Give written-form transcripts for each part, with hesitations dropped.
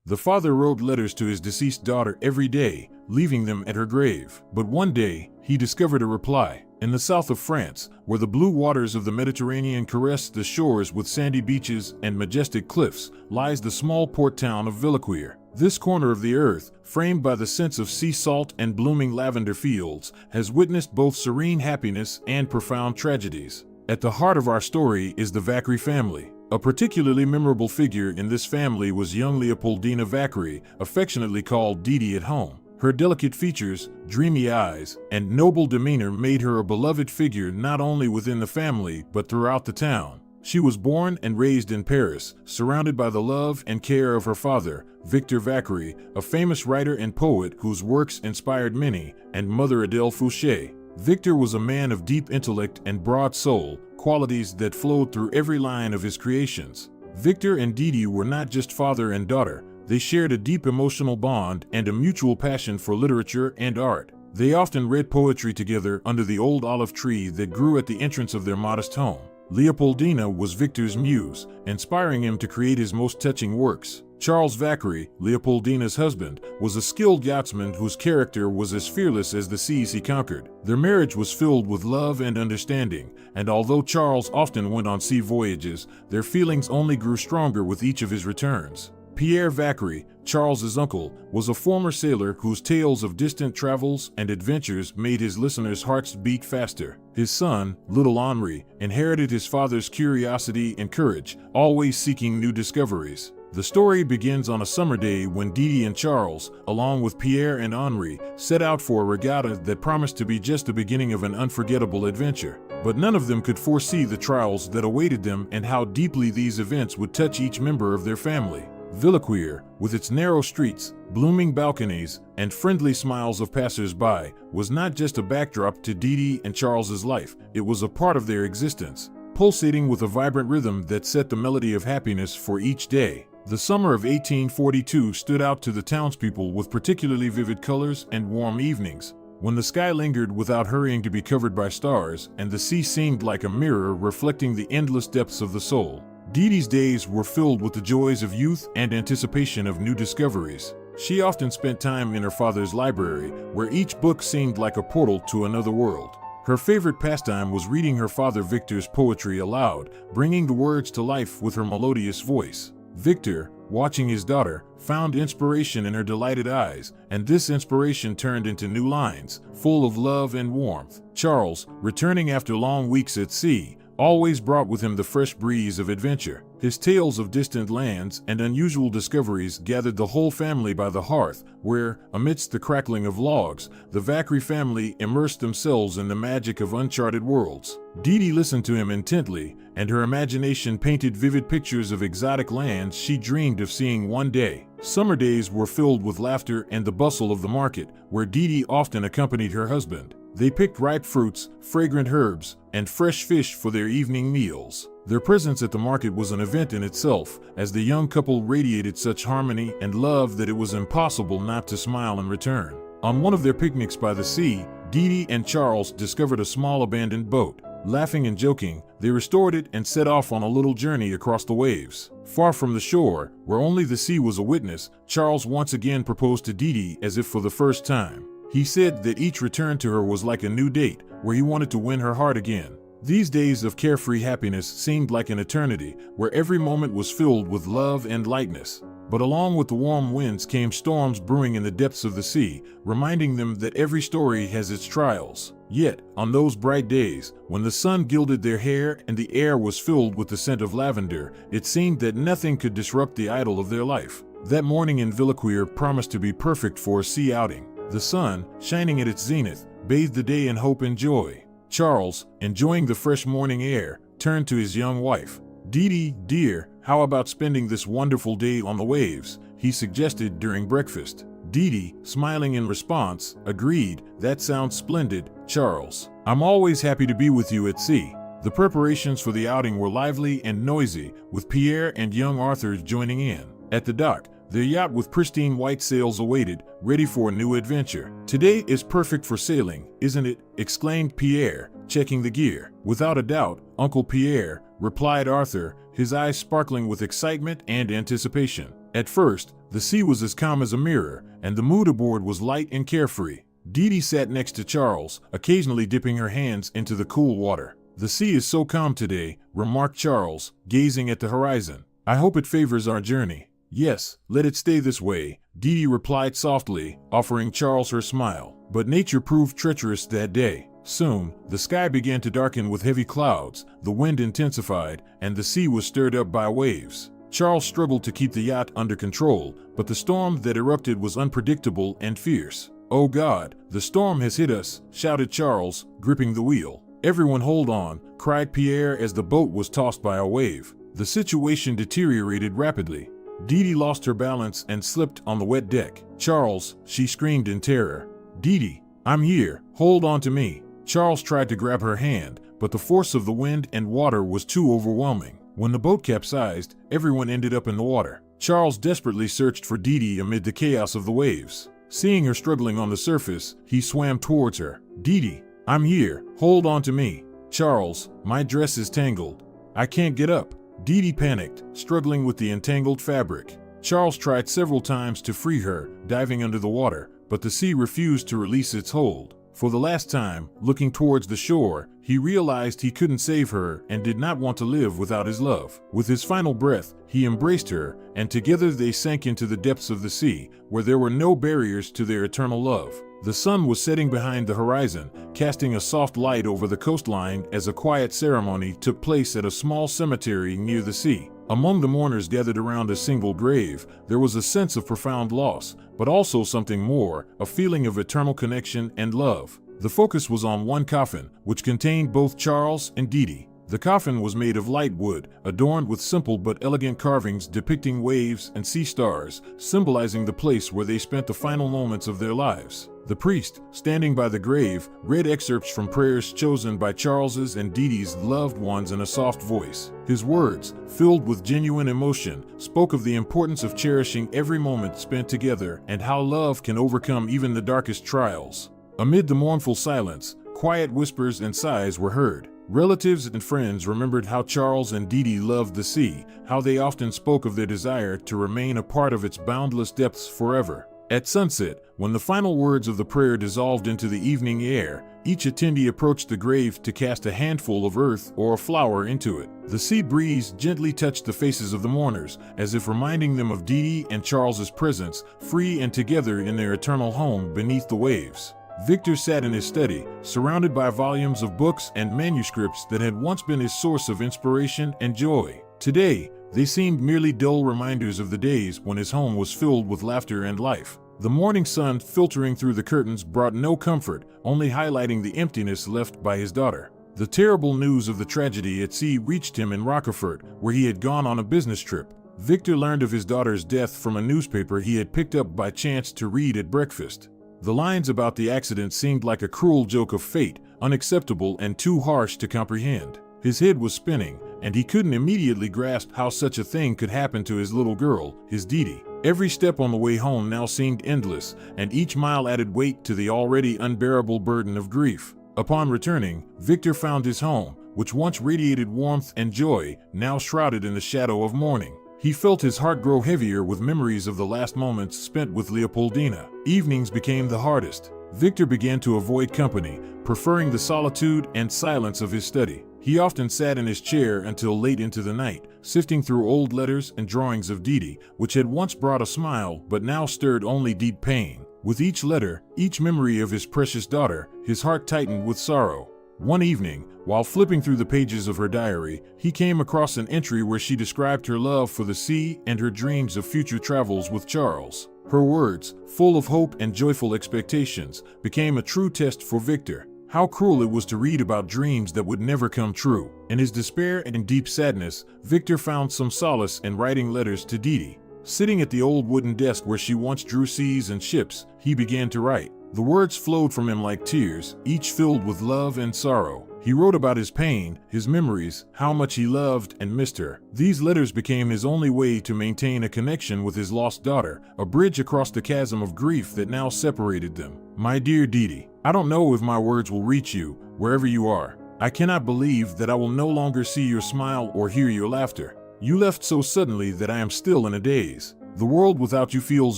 The father wrote letters to his deceased daughter every day, leaving them at her grave. But one day, he discovered a reply. In the south of France, where the blue waters of the Mediterranean caress the shores with sandy beaches and majestic cliffs, lies the small port town of Villequier. This corner of the earth, framed by the scents of sea salt and blooming lavender fields, has witnessed both serene happiness and profound tragedies. At the heart of our story is the Vacquerie family. A particularly memorable figure in this family was young Leopoldina Vacquerie, affectionately called Didi at home. Her delicate features, dreamy eyes, and noble demeanor made her a beloved figure not only within the family but throughout the town. She was born and raised in Paris, surrounded by the love and care of her father, Victor Vacquerie, a famous writer and poet whose works inspired many, and mother Adèle Fouché. Victor was a man of deep intellect and broad soul, qualities that flowed through every line of his creations. Victor and Didi were not just father and daughter. They shared a deep emotional bond and a mutual passion for literature and art. They often read poetry together under the old olive tree that grew at the entrance of their modest home. Leopoldina was Victor's muse, inspiring him to create his most touching works. Charles Vacquerie, Leopoldina's husband, was a skilled yachtsman whose character was as fearless as the seas he conquered. Their marriage was filled with love and understanding, and although Charles often went on sea voyages, their feelings only grew stronger with each of his returns. Pierre Vacquerie, Charles's uncle, was a former sailor whose tales of distant travels and adventures made his listeners' hearts beat faster. His son, little Henri, inherited his father's curiosity and courage, always seeking new discoveries. The story begins on a summer day when Didi and Charles, along with Pierre and Henri, set out for a regatta that promised to be just the beginning of an unforgettable adventure. But none of them could foresee the trials that awaited them and how deeply these events would touch each member of their family. Villequier, with its narrow streets, blooming balconies, and friendly smiles of passers-by, was not just a backdrop to Didi and Charles's life, it was a part of their existence, pulsating with a vibrant rhythm that set the melody of happiness for each day. The summer of 1842 stood out to the townspeople with particularly vivid colors and warm evenings, when the sky lingered without hurrying to be covered by stars, and the sea seemed like a mirror reflecting the endless depths of the soul. Didi's days were filled with the joys of youth and anticipation of new discoveries. She often spent time in her father's library, where each book seemed like a portal to another world. Her favorite pastime was reading her father Victor's poetry aloud, bringing the words to life with her melodious voice. Victor, watching his daughter, found inspiration in her delighted eyes, and this inspiration turned into new lines, full of love and warmth. Charles, returning after long weeks at sea, always brought with him the fresh breeze of adventure. His tales of distant lands and unusual discoveries gathered the whole family by the hearth, where, amidst the crackling of logs, the Vacquerie family immersed themselves in the magic of uncharted worlds. Didi listened to him intently, and her imagination painted vivid pictures of exotic lands she dreamed of seeing one day. Summer days were filled with laughter and the bustle of the market, where Didi often accompanied her husband. They picked ripe fruits, fragrant herbs, and fresh fish for their evening meals. Their presence at the market was an event in itself, as the young couple radiated such harmony and love that it was impossible not to smile in return. On one of their picnics by the sea, Didi and Charles discovered a small abandoned boat. Laughing and joking, they restored it and set off on a little journey across the waves. Far from the shore, where only the sea was a witness, Charles once again proposed to Didi as if for the first time. He said that each return to her was like a new date, where he wanted to win her heart again. These days of carefree happiness seemed like an eternity, where every moment was filled with love and lightness. But along with the warm winds came storms brewing in the depths of the sea, reminding them that every story has its trials. Yet, on those bright days, when the sun gilded their hair and the air was filled with the scent of lavender, it seemed that nothing could disrupt the idyll of their life. That morning in Villequier promised to be perfect for a sea outing. The sun, shining at its zenith, bathed the day in hope and joy. Charles, enjoying the fresh morning air, turned to his young wife. "Didi, dear, how about spending this wonderful day on the waves?" he suggested during breakfast. Didi, smiling in response, agreed, "That sounds splendid, Charles. I'm always happy to be with you at sea." The preparations for the outing were lively and noisy, with Pierre and young Arthur joining in. At the dock, their yacht with pristine white sails awaited, ready for a new adventure. "Today is perfect for sailing, isn't it?" exclaimed Pierre, checking the gear. "Without a doubt, Uncle Pierre," replied Arthur, his eyes sparkling with excitement and anticipation. At first, The sea was as calm as a mirror, and the mood aboard was light and carefree. Dee sat next to Charles, occasionally dipping her hands into the cool water. "The sea is so calm today," remarked Charles, gazing at the horizon. "I hope it favors our journey." "Yes, let it stay this way," Dee replied softly, offering Charles her smile. But nature proved treacherous that day. Soon, the sky began to darken with heavy clouds, the wind intensified, and the sea was stirred up by waves. Charles struggled to keep the yacht under control, but the storm that erupted was unpredictable and fierce. "Oh God, the storm has hit us," shouted Charles, gripping the wheel. "Everyone hold on," cried Pierre as the boat was tossed by a wave. The situation deteriorated rapidly. Dee lost her balance and slipped on the wet deck. "Charles," she screamed in terror. "Dee, I'm here, hold on to me." Charles tried to grab her hand, but the force of the wind and water was too overwhelming. When the boat capsized, everyone ended up in the water. Charles desperately searched for Dee amid the chaos of the waves. Seeing her struggling on the surface, he swam towards her. "Dee, I'm here, hold on to me." "Charles, my dress is tangled. I can't get up." Dee panicked, struggling with the entangled fabric. Charles tried several times to free her, diving under the water, but the sea refused to release its hold. For the last time, looking towards the shore, he realized he couldn't save her and did not want to live without his love. With his final breath, he embraced her, and together they sank into the depths of the sea, where there were no barriers to their eternal love. The sun was setting behind the horizon, casting a soft light over the coastline as a quiet ceremony took place at a small cemetery near the sea. Among the mourners gathered around a single grave, there was a sense of profound loss, but also something more, a feeling of eternal connection and love. The focus was on one coffin, which contained both Charles and Dee. The coffin was made of light wood, adorned with simple but elegant carvings depicting waves and sea stars, symbolizing the place where they spent the final moments of their lives. The priest, standing by the grave, read excerpts from prayers chosen by Charles's and Dee's loved ones in a soft voice. His words, filled with genuine emotion, spoke of the importance of cherishing every moment spent together and how love can overcome even the darkest trials. Amid the mournful silence, quiet whispers and sighs were heard. Relatives and friends remembered how Charles and Dee loved the sea, how they often spoke of their desire to remain a part of its boundless depths forever. At sunset, when the final words of the prayer dissolved into the evening air, each attendee approached the grave to cast a handful of earth or a flower into it. The sea breeze gently touched the faces of the mourners, as if reminding them of Dee and Charles's presence, free and together in their eternal home beneath the waves. Victor sat in his study, surrounded by volumes of books and manuscripts that had once been his source of inspiration and joy. Today, they seemed merely dull reminders of the days when his home was filled with laughter and life. The morning sun filtering through the curtains brought no comfort, only highlighting the emptiness left by his daughter. The terrible news of the tragedy at sea reached him in Rockefort, where he had gone on a business trip. Victor learned of his daughter's death from a newspaper he had picked up by chance to read at breakfast. The lines about the accident seemed like a cruel joke of fate, unacceptable and too harsh to comprehend. His head was spinning, and he couldn't immediately grasp how such a thing could happen to his little girl, his Dee. Every step on the way home now seemed endless, and each mile added weight to the already unbearable burden of grief. Upon returning, Victor found his home, which once radiated warmth and joy, now shrouded in the shadow of mourning. He felt his heart grow heavier with memories of the last moments spent with Leopoldina. Evenings became the hardest. Victor began to avoid company, preferring the solitude and silence of his study. He often sat in his chair until late into the night, sifting through old letters and drawings of Dee, which had once brought a smile but now stirred only deep pain. With each letter, each memory of his precious daughter, his heart tightened with sorrow. One evening, while flipping through the pages of her diary, he came across an entry where she described her love for the sea and her dreams of future travels with Charles. Her words, full of hope and joyful expectations, became a true test for Victor. How cruel it was to read about dreams that would never come true. In his despair and deep sadness, Victor found some solace in writing letters to Dee. Sitting at the old wooden desk where she once drew seas and ships, he began to write. The words flowed from him like tears, each filled with love and sorrow. He wrote about his pain, his memories, how much he loved and missed her. These letters became his only way to maintain a connection with his lost daughter, a bridge across the chasm of grief that now separated them. My dear Dee, I don't know if my words will reach you, wherever you are. I cannot believe that I will no longer see your smile or hear your laughter. You left so suddenly that I am still in a daze. The world without you feels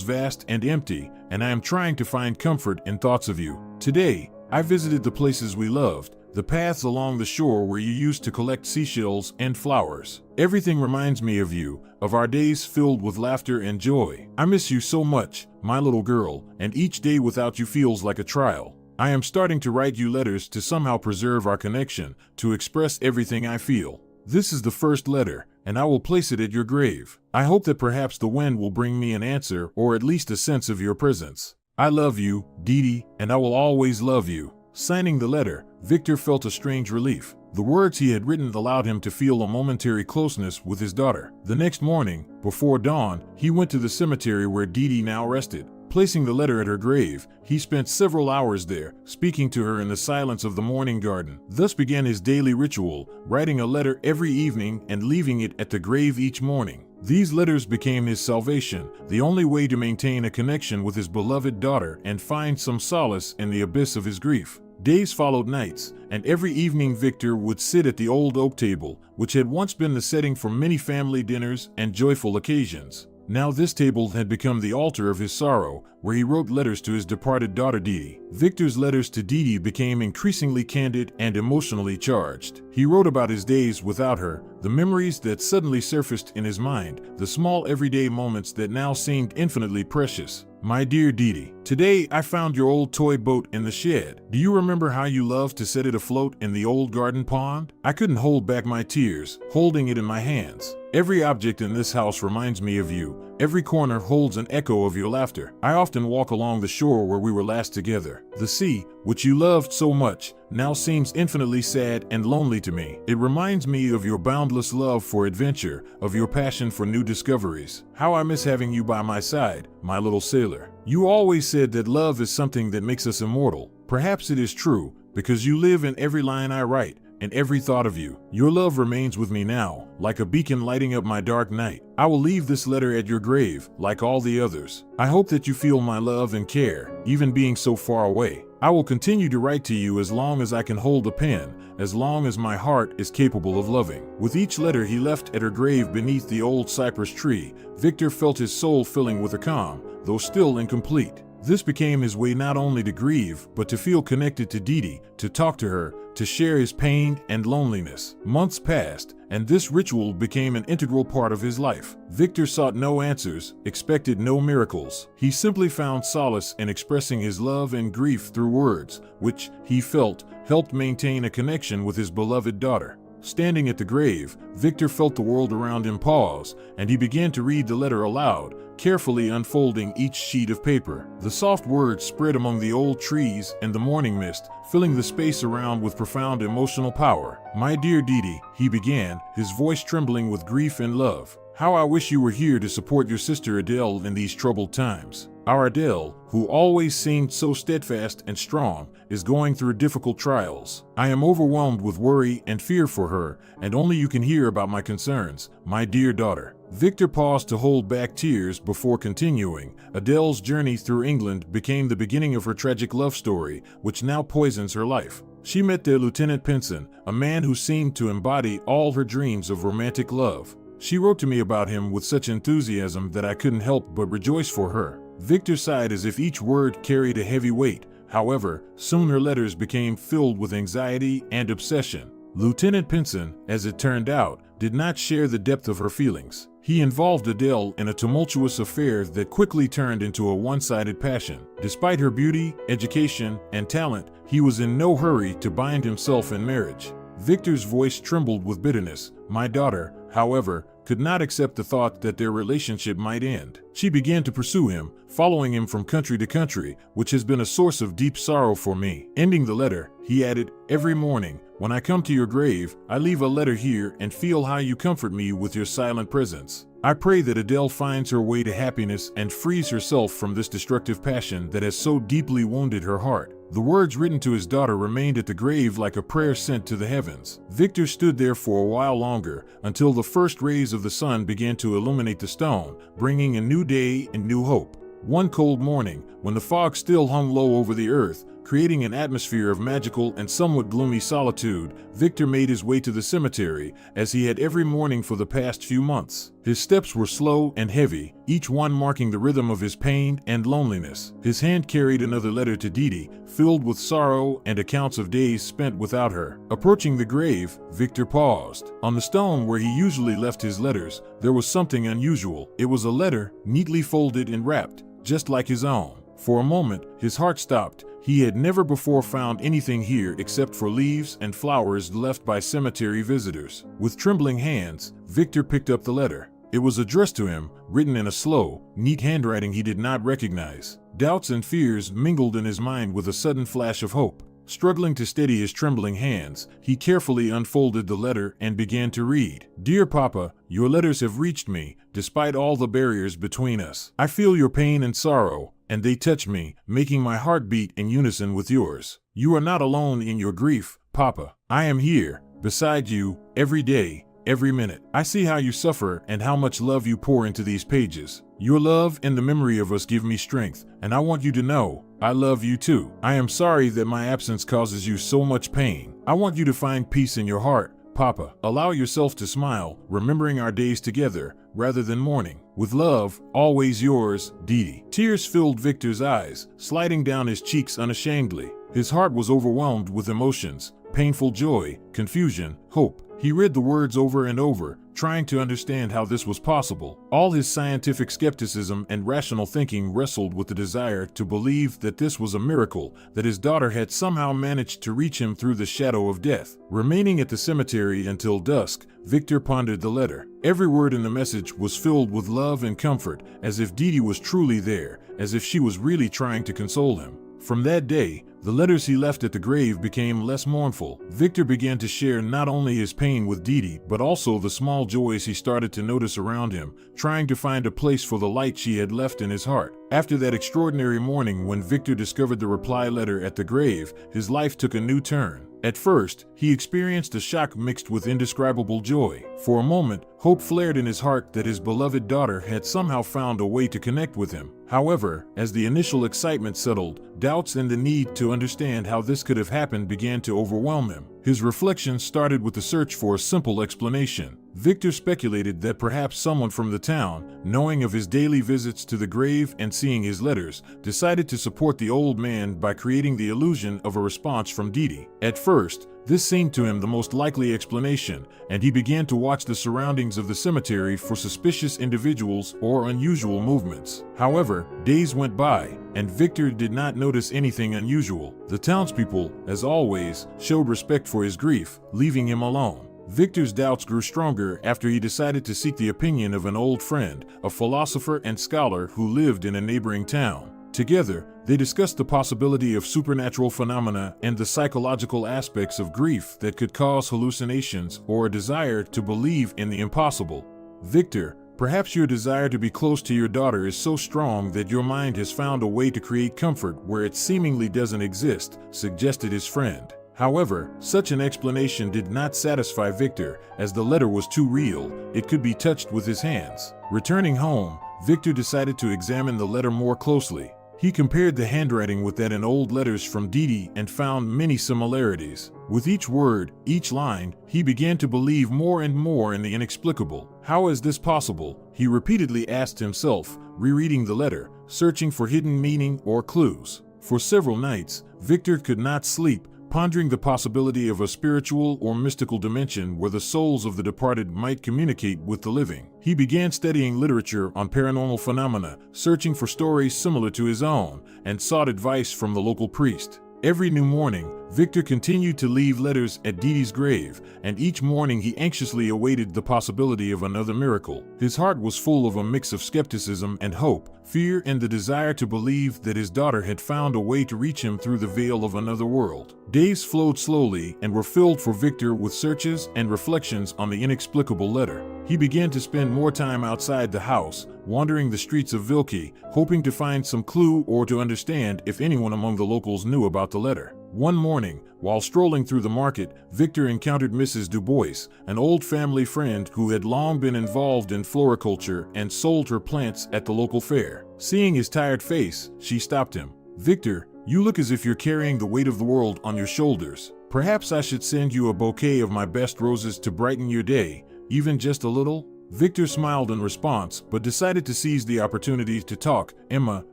vast and empty, and I am trying to find comfort in thoughts of you. Today, I visited the places we loved, the paths along the shore where you used to collect seashells and flowers. Everything reminds me of you, of our days filled with laughter and joy. I miss you so much, my little girl, and each day without you feels like a trial. I am starting to write you letters to somehow preserve our connection, to express everything I feel. This is the first letter, and I will place it at your grave. I hope that perhaps the wind will bring me an answer or at least a sense of your presence. I love you, Didi, and I will always love you. Signing the letter, Victor felt a strange relief. The words he had written allowed him to feel a momentary closeness with his daughter. The next morning, before dawn, he went to the cemetery where Didi now rested. Placing the letter at her grave, he spent several hours there, speaking to her in the silence of the morning garden. Thus began his daily ritual, writing a letter every evening and leaving it at the grave each morning. These letters became his salvation, the only way to maintain a connection with his beloved daughter and find some solace in the abyss of his grief. Days followed nights, and every evening Victor would sit at the old oak table, which had once been the setting for many family dinners and joyful occasions. Now this table had become the altar of his sorrow, where he wrote letters to his departed daughter Didi. Victor's letters to Didi became increasingly candid and emotionally charged. He wrote about his days without her, the memories that suddenly surfaced in his mind, the small everyday moments that now seemed infinitely precious. My dear Didi, today I found your old toy boat in the shed. Do you remember how you loved to set it afloat in the old garden pond? I couldn't hold back my tears, holding it in my hands. Every object in this house reminds me of you. Every corner holds an echo of your laughter. I often walk along the shore where we were last together. The sea, which you loved so much, now seems infinitely sad and lonely to me. It reminds me of your boundless love for adventure, of your passion for new discoveries. How I miss having you by my side, my little sailor. You always said that love is something that makes us immortal. Perhaps it is true, because you live in every line I write, and every thought of you. Your love remains with me now, like a beacon lighting up my dark night. I will leave this letter at your grave, like all the others. I hope that you feel my love and care, even being so far away. I will continue to write to you as long as I can hold a pen, as long as my heart is capable of loving. With each letter he left at her grave beneath the old cypress tree, Victor felt his soul filling with a calm, though still incomplete. This became his way not only to grieve, but to feel connected to Didi, to talk to her, to share his pain and loneliness. Months passed, and this ritual became an integral part of his life. Victor sought no answers, expected no miracles. He simply found solace in expressing his love and grief through words, which, he felt, helped maintain a connection with his beloved daughter. Standing at the grave, Victor felt the world around him pause, and he began to read the letter aloud, carefully unfolding each sheet of paper. The soft words spread among the old trees and the morning mist, filling the space around with profound emotional power. My dear Didi, he began, his voice trembling with grief and love. How I wish you were here to support your sister Adele in these troubled times. Our Adele, who always seemed so steadfast and strong, is going through difficult trials. I am overwhelmed with worry and fear for her, and only you can hear about my concerns, my dear daughter. Victor paused to hold back tears before continuing. Adele's journey through England became the beginning of her tragic love story, which now poisons her life. She met there Lieutenant Pinson, a man who seemed to embody all her dreams of romantic love. She wrote to me about him with such enthusiasm that I couldn't help but rejoice for her. Victor sighed as if each word carried a heavy weight. However, soon her letters became filled with anxiety and obsession. Lieutenant Pinson, as it turned out, did not share the depth of her feelings. He involved Adele in a tumultuous affair that quickly turned into a one-sided passion. Despite her beauty, education, and talent, he was in no hurry to bind himself in marriage. Victor's voice trembled with bitterness. My daughter, however, could not accept the thought that their relationship might end. She began to pursue him, following him from country to country, which has been a source of deep sorrow for me. Ending the letter, he added, every morning, when I come to your grave, I leave a letter here and feel how you comfort me with your silent presence. I pray that Adele finds her way to happiness and frees herself from this destructive passion that has so deeply wounded her heart. The words written to his daughter remained at the grave like a prayer sent to the heavens. Victor stood there for a while longer, until the first rays of the sun began to illuminate the stone, bringing a new day and new hope. One cold morning, when the fog still hung low over the earth, creating an atmosphere of magical and somewhat gloomy solitude. Victor made his way to the cemetery, as he had every morning for the past few months. His steps were slow and heavy, each one marking the rhythm of his pain and loneliness. His hand carried another letter to Didi, filled with sorrow and accounts of days spent without her. Approaching the grave, Victor paused. On the stone where he usually left his letters, there was something unusual. It was a letter, neatly folded and wrapped, just like his own. For a moment, his heart stopped. He had never before found anything here except for leaves and flowers left by cemetery visitors. With trembling hands, Victor picked up the letter. It was addressed to him, written in a slow, neat handwriting he did not recognize. Doubts and fears mingled in his mind with a sudden flash of hope. Struggling to steady his trembling hands, he carefully unfolded the letter and began to read. "Dear Papa, your letters have reached me, despite all the barriers between us. I feel your pain and sorrow, and they touch me, making my heart beat in unison with yours. You are not alone in your grief, Papa. I am here, beside you, every day, every minute. I see how you suffer and how much love you pour into these pages. Your love and the memory of us give me strength, and I want you to know, I love you too. I am sorry that my absence causes you so much pain. I want you to find peace in your heart, Papa. Allow yourself to smile, remembering our days together, rather than mourning. With love, always yours, Didi." Tears filled Victor's eyes, sliding down his cheeks unashamedly. His heart was overwhelmed with emotions, painful joy, confusion, hope. He read the words over and over, trying to understand how this was possible. All his scientific skepticism and rational thinking wrestled with the desire to believe that this was a miracle, that his daughter had somehow managed to reach him through the shadow of death. Remaining at the cemetery until dusk, Victor pondered the letter. Every word in the message was filled with love and comfort, as if Didi was truly there, as if she was really trying to console him. From that day, the letters he left at the grave became less mournful. Victor began to share not only his pain with Didi, but also the small joys he started to notice around him, trying to find a place for the light she had left in his heart. After that extraordinary morning when Victor discovered the reply letter at the grave, his life took a new turn. At first, he experienced a shock mixed with indescribable joy. For a moment, hope flared in his heart that his beloved daughter had somehow found a way to connect with him. However, as the initial excitement settled, doubts and the need to understand how this could have happened began to overwhelm him. His reflections started with the search for a simple explanation. Victor speculated that perhaps someone from the town, knowing of his daily visits to the grave and seeing his letters, decided to support the old man by creating the illusion of a response from Didi. At first, this seemed to him the most likely explanation, and he began to watch the surroundings of the cemetery for suspicious individuals or unusual movements. However, days went by, and Victor did not notice anything unusual. The townspeople, as always, showed respect for his grief, leaving him alone. Victor's doubts grew stronger after he decided to seek the opinion of an old friend, a philosopher and scholar who lived in a neighboring town. Together, they discussed the possibility of supernatural phenomena and the psychological aspects of grief that could cause hallucinations or a desire to believe in the impossible. "Victor, perhaps your desire to be close to your daughter is so strong that your mind has found a way to create comfort where it seemingly doesn't exist," suggested his friend. However, such an explanation did not satisfy Victor, as the letter was too real. It could be touched with his hands. Returning home, Victor decided to examine the letter more closely. He compared the handwriting with that in old letters from Didi and found many similarities. With each word, each line, he began to believe more and more in the inexplicable. How is this possible? He repeatedly asked himself, rereading the letter, searching for hidden meaning or clues. For several nights, Victor could not sleep, pondering the possibility of a spiritual or mystical dimension where the souls of the departed might communicate with the living. He began studying literature on paranormal phenomena, searching for stories similar to his own, and sought advice from the local priest. Every new morning, Victor continued to leave letters at Didi's grave, and each morning he anxiously awaited the possibility of another miracle. His heart was full of a mix of skepticism and hope, fear and the desire to believe that his daughter had found a way to reach him through the veil of another world. Days flowed slowly and were filled for Victor with searches and reflections on the inexplicable letter. He began to spend more time outside the house, wandering the streets of Vilki, hoping to find some clue or to understand if anyone among the locals knew about the letter. One morning, while strolling through the market, Victor encountered Mrs. Dubois, an old family friend who had long been involved in floriculture and sold her plants at the local fair. Seeing his tired face, she stopped him. "Victor, You look as if you're carrying the weight of the world on your shoulders. Perhaps I should send you a bouquet of my best roses to brighten your day, even just a little?" Victor smiled in response, but decided to seize the opportunity to talk. "Emma,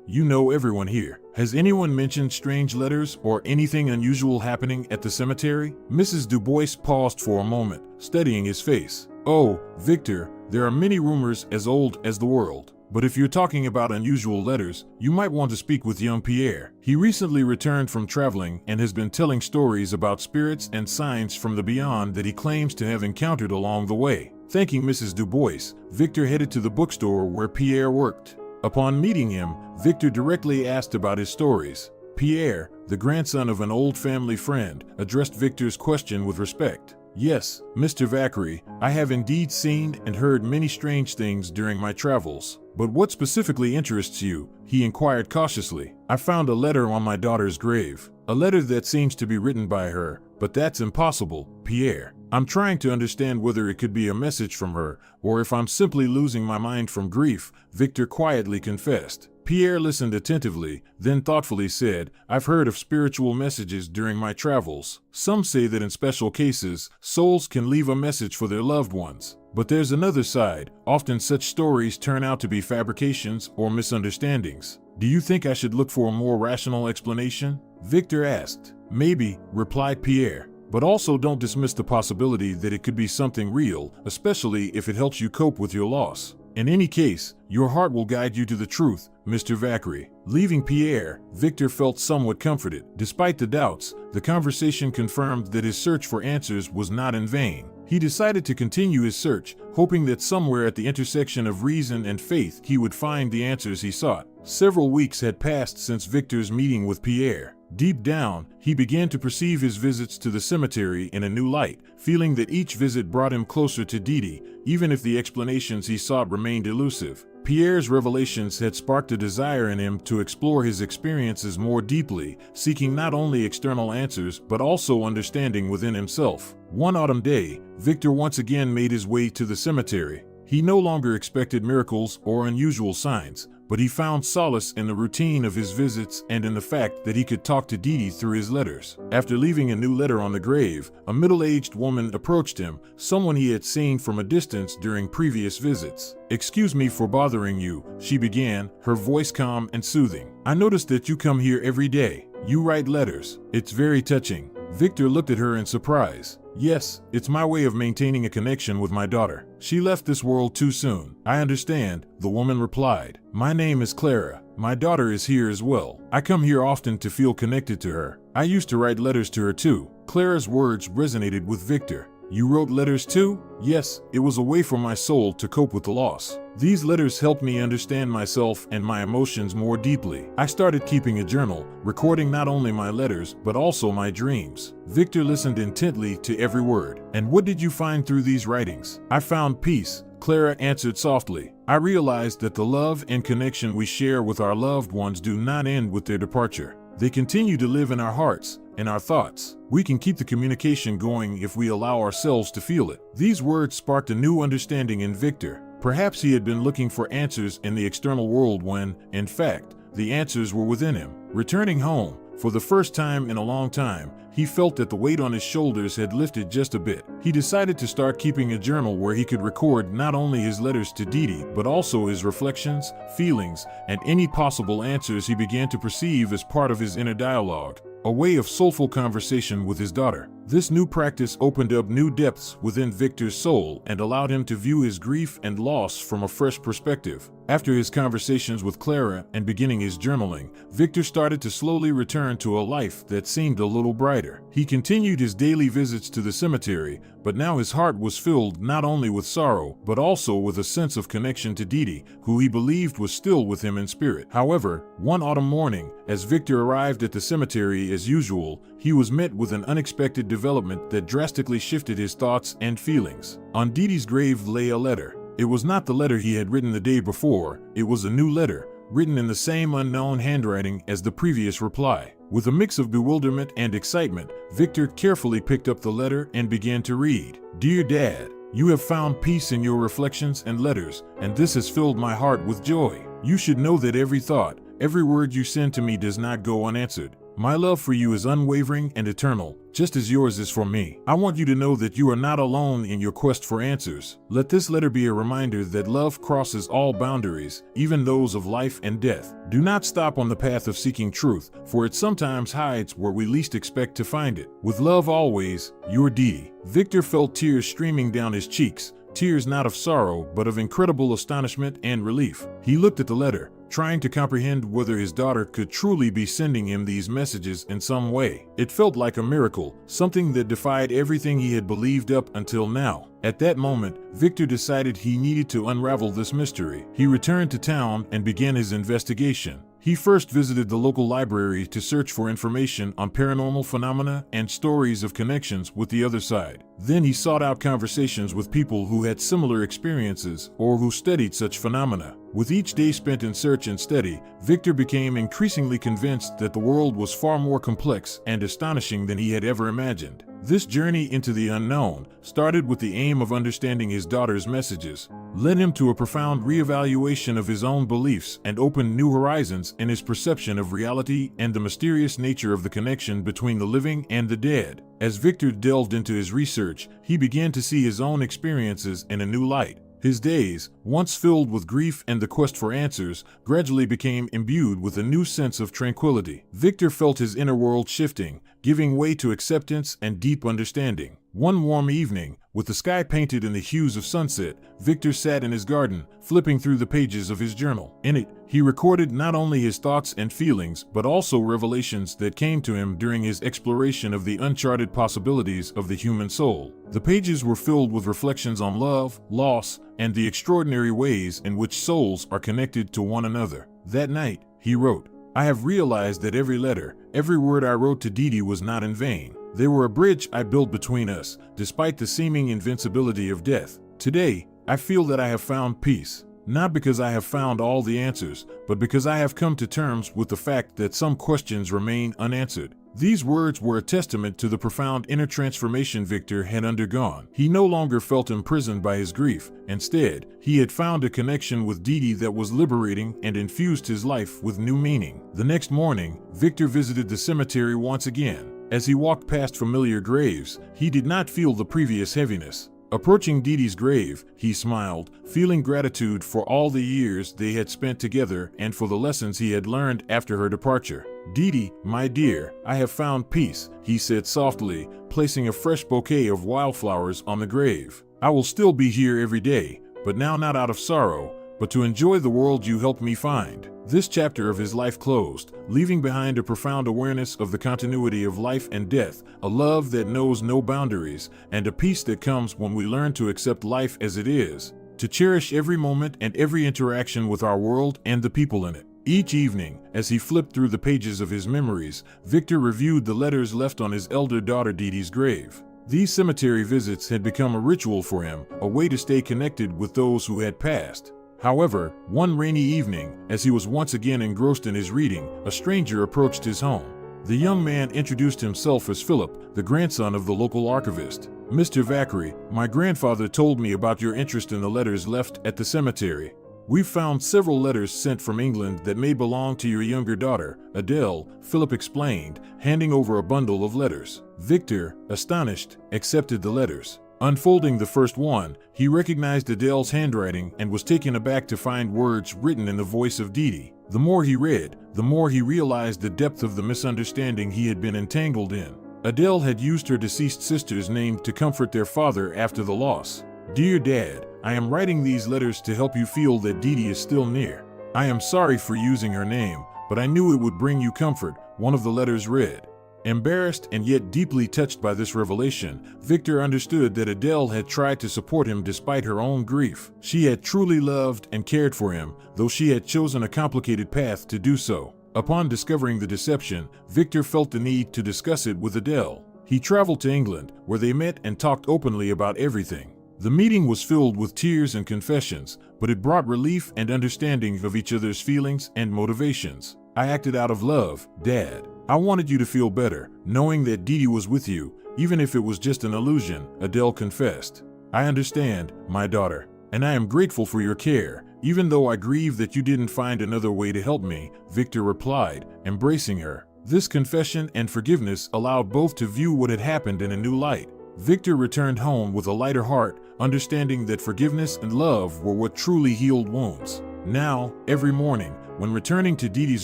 you know everyone here. Has anyone mentioned strange letters or anything unusual happening at the cemetery?" Mrs. Dubois paused for a moment, studying his face. "Oh, Victor, there are many rumors as old as the world. But if you're talking about unusual letters, you might want to speak with young Pierre. He recently returned from traveling and has been telling stories about spirits and signs from the beyond that he claims to have encountered along the way." Thanking Mrs. Dubois, Victor headed to the bookstore where Pierre worked. Upon meeting him, Victor directly asked about his stories. Pierre, the grandson of an old family friend, addressed Victor's question with respect. "Yes, Mr. Vacquerie, I have indeed seen and heard many strange things during my travels. But what specifically interests you?" he inquired cautiously. "I found a letter on my daughter's grave. A letter that seems to be written by her, but that's impossible, Pierre. I'm trying to understand whether it could be a message from her, or if I'm simply losing my mind from grief," Victor quietly confessed. Pierre listened attentively, then thoughtfully said, "I've heard of spiritual messages during my travels. Some say that in special cases, souls can leave a message for their loved ones. But there's another side. Often such stories turn out to be fabrications or misunderstandings. Do you think I should look for a more rational explanation?" Victor asked. "Maybe," replied Pierre. "But also don't dismiss the possibility that it could be something real, especially if it helps you cope with your loss. In any case, your heart will guide you to the truth, Mr. Vacquerie." Leaving Pierre, Victor felt somewhat comforted. Despite the doubts, the conversation confirmed that his search for answers was not in vain. He decided to continue his search, hoping that somewhere at the intersection of reason and faith he would find the answers he sought. Several weeks had passed since Victor's meeting with Pierre. Deep down, he began to perceive his visits to the cemetery in a new light, feeling that each visit brought him closer to Didi, even if the explanations he sought remained elusive. Pierre's revelations had sparked a desire in him to explore his experiences more deeply, seeking not only external answers but also understanding within himself. One autumn day, Victor once again made his way to the cemetery. He no longer expected miracles or unusual signs, but he found solace in the routine of his visits and in the fact that he could talk to Didi through his letters. After leaving a new letter on the grave, a middle-aged woman approached him, someone he had seen from a distance during previous visits. "Excuse me for bothering you," she began, her voice calm and soothing. "I noticed that you come here every day. You write letters. It's very touching." Victor looked at her in surprise. "Yes, it's my way of maintaining a connection with my daughter. She left this world too soon." "I understand," the woman replied. "My name is Clara. My daughter is here as well. I come here often to feel connected to her. I used to write letters to her too." Clara's words resonated with Victor. "You wrote letters too?" "Yes, it was a way for my soul to cope with the loss. These letters helped me understand myself and my emotions more deeply. I started keeping a journal, recording not only my letters but also my dreams." Victor listened intently to every word. "And what did you find through these writings?" "I found peace," Clara answered softly. "I realized that the love and connection we share with our loved ones do not end with their departure. They continue to live in our hearts, in our thoughts. We can keep the communication going if we allow ourselves to feel it." These words sparked a new understanding in Victor. Perhaps he had been looking for answers in the external world when, in fact, the answers were within him. Returning home, for the first time in a long time, he felt that the weight on his shoulders had lifted just a bit. He decided to start keeping a journal where he could record not only his letters to Didi, but also his reflections, feelings, and any possible answers he began to perceive as part of his inner dialogue. A way of soulful conversation with his daughter. This new practice opened up new depths within Victor's soul and allowed him to view his grief and loss from a fresh perspective. After his conversations with Clara and beginning his journaling, Victor started to slowly return to a life that seemed a little brighter. He continued his daily visits to the cemetery, but now his heart was filled not only with sorrow, but also with a sense of connection to Didi, who he believed was still with him in spirit. However, one autumn morning, as Victor arrived at the cemetery as usual, he was met with an unexpected development that drastically shifted his thoughts and feelings. On Didi's grave lay a letter. It was not the letter he had written the day before, it was a new letter, written in the same unknown handwriting as the previous reply. With a mix of bewilderment and excitement, Victor carefully picked up the letter and began to read. "Dear Dad, you have found peace in your reflections and letters, and this has filled my heart with joy. You should know that every thought, every word you send to me does not go unanswered. My love for you is unwavering and eternal, just as yours is for me. I want you to know that you are not alone in your quest for answers. Let this letter be a reminder that love crosses all boundaries, even those of life and death. Do not stop on the path of seeking truth, for it sometimes hides where we least expect to find it. With love always, your Dee. Victor felt tears streaming down his cheeks, tears not of sorrow but of incredible astonishment and relief. He looked at the letter, trying to comprehend whether his daughter could truly be sending him these messages in some way. It felt like a miracle, something that defied everything he had believed up until now. At that moment, Victor decided he needed to unravel this mystery. He returned to town and began his investigation. He first visited the local library to search for information on paranormal phenomena and stories of connections with the other side. Then he sought out conversations with people who had similar experiences or who studied such phenomena. With each day spent in search and study, Victor became increasingly convinced that the world was far more complex and astonishing than he had ever imagined. This journey into the unknown started with the aim of understanding his daughter's messages, led him to a profound reevaluation of his own beliefs, and opened new horizons in his perception of reality and the mysterious nature of the connection between the living and the dead. As Victor delved into his research, he began to see his own experiences in a new light. His days, once filled with grief and the quest for answers, gradually became imbued with a new sense of tranquility. Victor felt his inner world shifting, giving way to acceptance and deep understanding. One warm evening, with the sky painted in the hues of sunset, Victor sat in his garden, flipping through the pages of his journal. In it, he recorded not only his thoughts and feelings, but also revelations that came to him during his exploration of the uncharted possibilities of the human soul. The pages were filled with reflections on love, loss, and the extraordinary ways in which souls are connected to one another. That night, he wrote, "I have realized that every letter, every word I wrote to Dee Dee was not in vain. They were a bridge I built between us, despite the seeming invincibility of death. Today, I feel that I have found peace, not because I have found all the answers, but because I have come to terms with the fact that some questions remain unanswered." These words were a testament to the profound inner transformation Victor had undergone. He no longer felt imprisoned by his grief. Instead, he had found a connection with Dee Dee that was liberating and infused his life with new meaning. The next morning, Victor visited the cemetery once again. As he walked past familiar graves, he did not feel the previous heaviness. Approaching Dee Dee's grave, he smiled, feeling gratitude for all the years they had spent together and for the lessons he had learned after her departure. "Dee Dee, my dear, I have found peace," he said softly, placing a fresh bouquet of wildflowers on the grave. "I will still be here every day, but now not out of sorrow, but to enjoy the world you helped me find." This chapter of his life closed, leaving behind a profound awareness of the continuity of life and death, a love that knows no boundaries, and a peace that comes when we learn to accept life as it is, to cherish every moment and every interaction with our world and the people in it. Each evening, as he flipped through the pages of his memories, Victor reviewed the letters left on his elder daughter Dee Dee's grave. These cemetery visits had become a ritual for him, a way to stay connected with those who had passed. However, one rainy evening, as he was once again engrossed in his reading, a stranger approached his home. The young man introduced himself as Philip, the grandson of the local archivist. "Mr. Vackery, my grandfather told me about your interest in the letters left at the cemetery. We've found several letters sent from England that may belong to your younger daughter, Adele," Philip explained, handing over a bundle of letters. Victor, astonished, accepted the letters. Unfolding the first one, he recognized Adele's handwriting and was taken aback to find words written in the voice of Dee Dee. The more he read, the more he realized the depth of the misunderstanding he had been entangled in. Adele had used her deceased sister's name to comfort their father after the loss. "Dear Dad, I am writing these letters to help you feel that Dee Dee is still near. I am sorry for using her name, but I knew it would bring you comfort," one of the letters read. Embarrassed and yet deeply touched by this revelation, Victor understood that Adele had tried to support him despite her own grief. She had truly loved and cared for him, though she had chosen a complicated path to do so. Upon discovering the deception, Victor felt the need to discuss it with Adele. He traveled to England, where they met and talked openly about everything. The meeting was filled with tears and confessions, but it brought relief and understanding of each other's feelings and motivations. "I acted out of love, Dad. I wanted you to feel better, knowing that Dee Dee was with you, even if it was just an illusion," Adele confessed. "I understand, my daughter, and I am grateful for your care," even though I grieve that you didn't find another way to help me," Victor replied, embracing her. This confession and forgiveness allowed both to view what had happened in a new light. Victor returned home with a lighter heart, understanding that forgiveness and love were what truly healed wounds. Now, every morning, when returning to Dee Dee's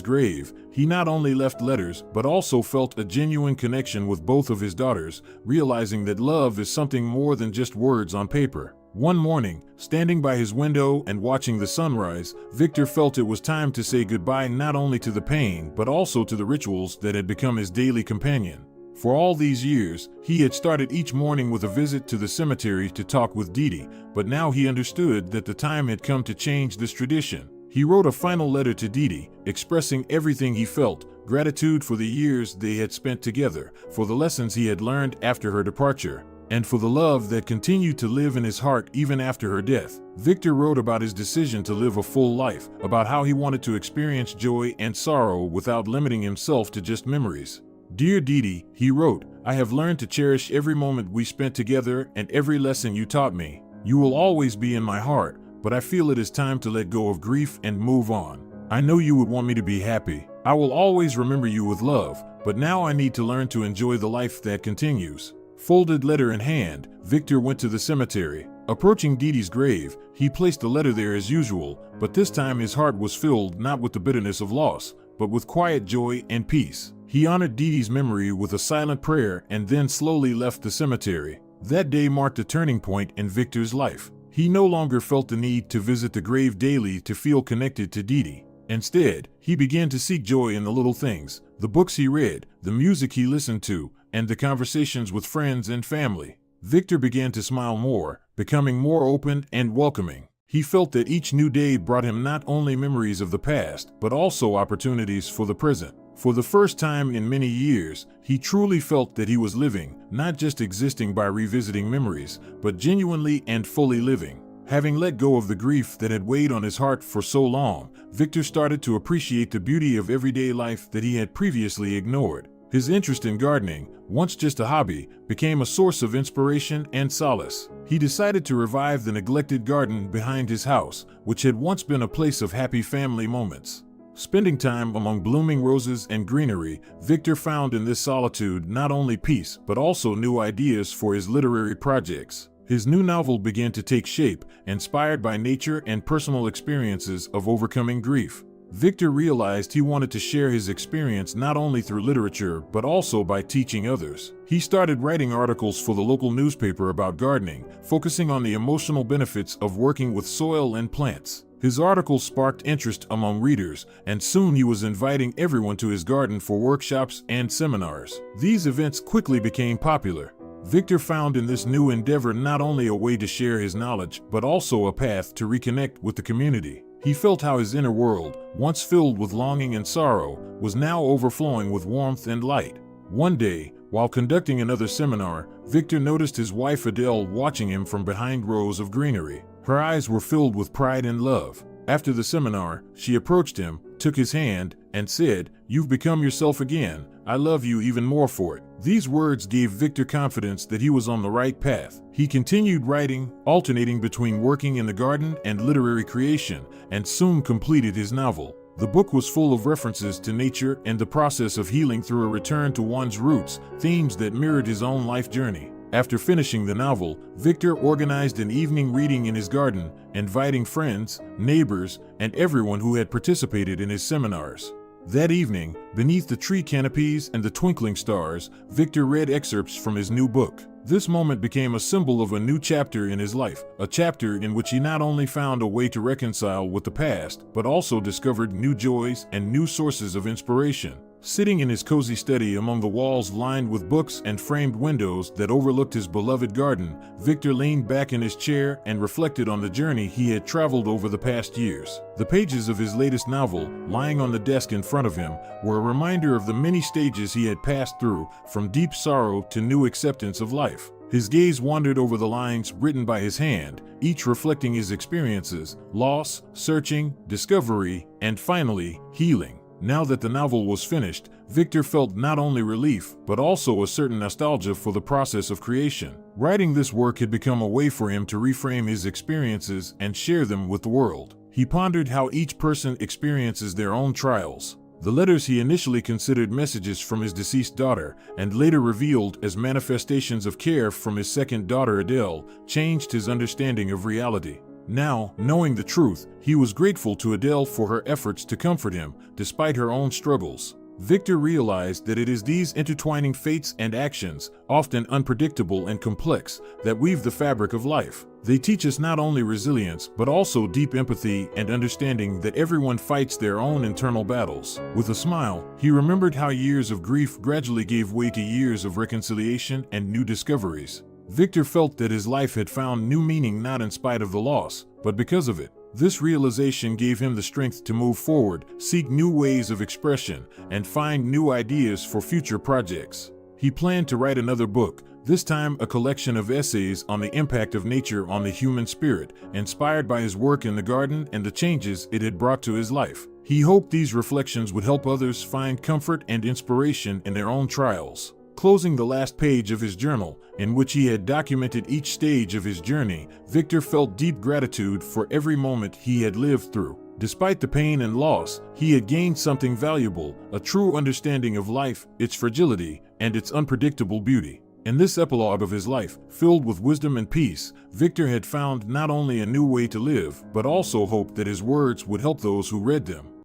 grave, he not only left letters but also felt a genuine connection with both of his daughters, realizing that love is something more than just words on paper. One morning, standing by his window and watching the sunrise, Victor felt it was time to say goodbye not only to the pain but also to the rituals that had become his daily companion. For all these years, he had started each morning with a visit to the cemetery to talk with Dee Dee, but now he understood that the time had come to change this tradition. He wrote a final letter to Dee Dee, expressing everything he felt, gratitude for the years they had spent together, for the lessons he had learned after her departure, and for the love that continued to live in his heart even after her death. Victor wrote about his decision to live a full life, about how he wanted to experience joy and sorrow without limiting himself to just memories. "Dear Dee Dee," he wrote, "I have learned to cherish every moment we spent together and every lesson you taught me. You will always be in my heart, but I feel it is time to let go of grief and move on. I know you would want me to be happy. I will always remember you with love, but now I need to learn to enjoy the life that continues." Folded letter in hand, Victor went to the cemetery. Approaching Dee Dee's grave, he placed the letter there as usual, but this time his heart was filled not with the bitterness of loss, but with quiet joy and peace. He honored Dee Dee's memory with a silent prayer and then slowly left the cemetery. That day marked a turning point in Victor's life. He no longer felt the need to visit the grave daily to feel connected to Dee Dee. Instead, he began to seek joy in the little things, the books he read, the music he listened to, and the conversations with friends and family. Victor began to smile more, becoming more open and welcoming. He felt that each new day brought him not only memories of the past, but also opportunities for the present. For the first time in many years, he truly felt that he was living, not just existing by revisiting memories, but genuinely and fully living. Having let go of the grief that had weighed on his heart for so long, Victor started to appreciate the beauty of everyday life that he had previously ignored. His interest in gardening, once just a hobby, became a source of inspiration and solace. He decided to revive the neglected garden behind his house, which had once been a place of happy family moments. Spending time among blooming roses and greenery, Victor found in this solitude not only peace but also new ideas for his literary projects. His new novel began to take shape, inspired by nature and personal experiences of overcoming grief. Victor realized he wanted to share his experience not only through literature but also by teaching others. He started writing articles for the local newspaper about gardening, focusing on the emotional benefits of working with soil and plants. His articles sparked interest among readers, and soon he was inviting everyone to his garden for workshops and seminars. These events quickly became popular. Victor found in this new endeavor not only a way to share his knowledge, but also a path to reconnect with the community. He felt how his inner world, once filled with longing and sorrow, was now overflowing with warmth and light. One day, while conducting another seminar, Victor noticed his wife Adele watching him from behind rows of greenery. Her eyes were filled with pride and love. After the seminar, she approached him, took his hand, and said, "You've become yourself again. I love you even more for it." These words gave Victor confidence that he was on the right path. He continued writing, alternating between working in the garden and literary creation, and soon completed his novel. The book was full of references to nature and the process of healing through a return to one's roots, themes that mirrored his own life journey. After finishing the novel, Victor organized an evening reading in his garden, inviting friends, neighbors, and everyone who had participated in his seminars. That evening, beneath the tree canopies and the twinkling stars, Victor read excerpts from his new book. This moment became a symbol of a new chapter in his life, a chapter in which he not only found a way to reconcile with the past, but also discovered new joys and new sources of inspiration. Sitting in his cozy study among the walls lined with books and framed windows that overlooked his beloved garden, Victor leaned back in his chair and reflected on the journey he had traveled over the past years. The pages of his latest novel, lying on the desk in front of him, were a reminder of the many stages he had passed through, from deep sorrow to new acceptance of life. His gaze wandered over the lines written by his hand, each reflecting his experiences: loss, searching, discovery, and finally, healing. Now that the novel was finished, Victor felt not only relief, but also a certain nostalgia for the process of creation. Writing this work had become a way for him to reframe his experiences and share them with the world. He pondered how each person experiences their own trials. The letters he initially considered messages from his deceased daughter, and later revealed as manifestations of care from his second daughter Adele, changed his understanding of reality. Now, knowing the truth, he was grateful to Adele for her efforts to comfort him, despite her own struggles. Victor realized that it is these intertwining fates and actions, often unpredictable and complex, that weave the fabric of life. They teach us not only resilience, but also deep empathy and understanding that everyone fights their own internal battles. With a smile, he remembered how years of grief gradually gave way to years of reconciliation and new discoveries. Victor felt that his life had found new meaning not in spite of the loss, but because of it. This realization gave him the strength to move forward, seek new ways of expression, and find new ideas for future projects. He planned to write another book, this time a collection of essays on the impact of nature on the human spirit, inspired by his work in the garden and the changes it had brought to his life. He hoped these reflections would help others find comfort and inspiration in their own trials. Closing the last page of his journal, in which he had documented each stage of his journey, Victor felt deep gratitude for every moment he had lived through. Despite the pain and loss, he had gained something valuable, a true understanding of life, its fragility, and its unpredictable beauty. In this epilogue of his life, filled with wisdom and peace, Victor had found not only a new way to live, but also hope that his words would help those who read them.